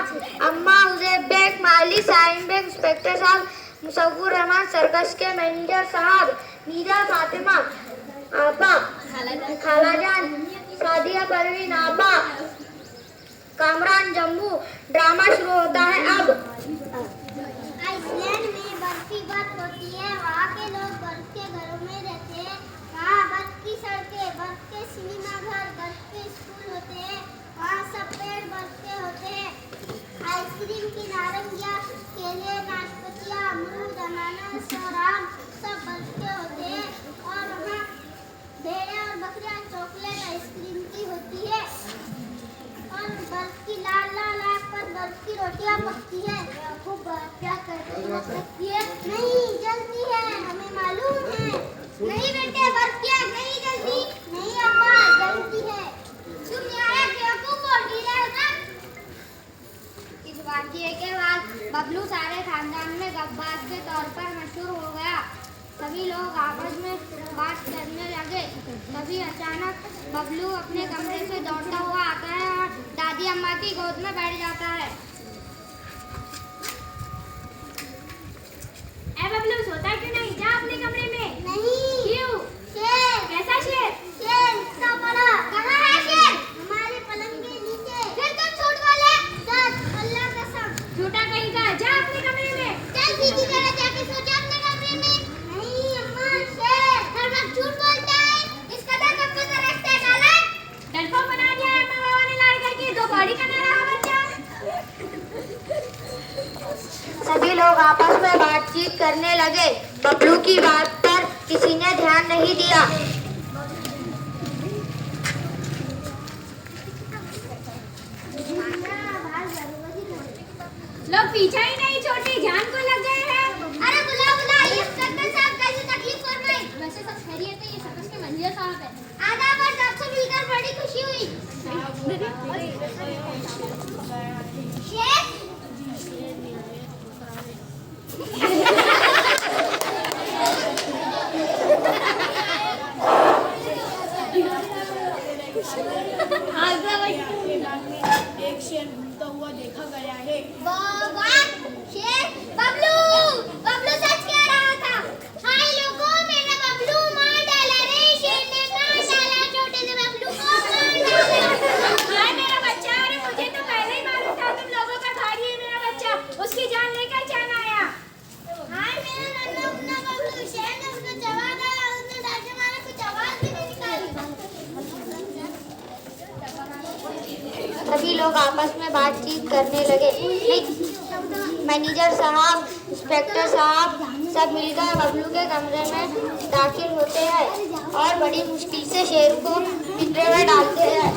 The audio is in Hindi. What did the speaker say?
साहब, अम्मा उजैब बेग, माली साहिम बेग, इंस्पेक्टर साहब, मुसव्वुर रहमान, सर्कस के मैनेजर साहब, नीदा फातिमा, आबा, खालाजान, सादिया परवीन, आबा, कामरान जम्मू। ड्रामा शुरू होता है अब। आइसलैंड में बर्फ की बर्फ होती है, वहाँ के लोग बर्फ के घरों में रहते हैं। वहाँ बर्फ की सड़कें, बर्फ के सिनेमा घर, बर्फ के स्कूल होते हैं। वहाँ सब पेड़ बर्फ के होते हैं। आइसक्रीम की नारंगियाँ, केले, नाशपातियाँ, अमरूद, अनानास और आम सब बर्फ के होते हैं। और वहाँ भेड़ें और बकरियाँ चॉकलेट आइसक्रीम की होती है। और बर्फ की लाल लाल आग पर बर्फ की रोटियाँ पकती है। खूब बर्फ क्या करती है? नहीं जलती है, हमें मालूम है। नहीं बेटे, बर्फ की आग नहीं जलती। नहीं अम्मा, जलती है। तुम यहाँ बेवकूफ और ढीले हो ना। इस वाक़ये के बाद बबलू सारे खानदान में गब्बास के तौर पर मशहूर हो गया। सभी लोग आपस में बात करने लगे। तभी अचानक बबलू अपने कमरे से दौड़ता हुआ आता है और दादी अम्मा की गोद में बैठ जाता है। ए बबलू, सोता क्यों नहीं? जा अपने कमरे में। नहीं। क्यों? शेर। कैसा शेर? शेर इतना बड़ा। कहाँ है शेर? हमारे पलंग के नीचे। फिर तुम झूठ बोले। सच, अल्लाह कसम। झूठा कहीं का। जा अपने कमरे में। चल सीधी तरह जाके सो जा अपने कमरे में। नहीं अम्मा, शेर हर वक्त झूठ बोलता है। इस कदर कब को तरसते डाला। डरपोक बना दिया है अम्मा बाबा ने लाड़ करके। दो कौड़ी का ना रहा बच्चा। सभी लोग आपस में बातचीत करने लगे। बबलू की बात पर किसी ने ध्यान नहीं दिया। लोग पीछा ही नहीं छोड़ते, जान को लग गए हैं। अरे बुला बुला, ये इंस्पेक्टर साहब कैसी तकलीफ कर रहे हैं? वैसे सब खैरियत है, ये सर्कस के मैनेजर साहब है। आदाब, और आपसे मिलकर बड़ी खुशी हुई। शेर एक शेर घूमता हुआ देखा गया है। बाबा, शेर बबलू बबलू सच कह रहा था। हाय लोगों, मैंने बबलू मार डाला रे। शेर ने मार डाला छोटे से बबलू को, मार डाला। हाय मेरा बच्चा। अरे मुझे तो पहले ही मालूम था तुम लोगों का भारी है मेरा बच्चा। उसकी जान लेकर चल आया। हाय मेरा नन्हा मुन्ना बबलू। शेर ने उसको चबा डाला। उसने डर मारा, कुछ आवाज भी नहीं निकाली। सभी लोग आपस में बातचीत करने लगे। मैनेजर साहब, इंस्पेक्टर साहब सब मिलकर बबलू के कमरे में दाखिल होते हैं और बड़ी मुश्किल से शेर को पिंजरे में डालते हैं।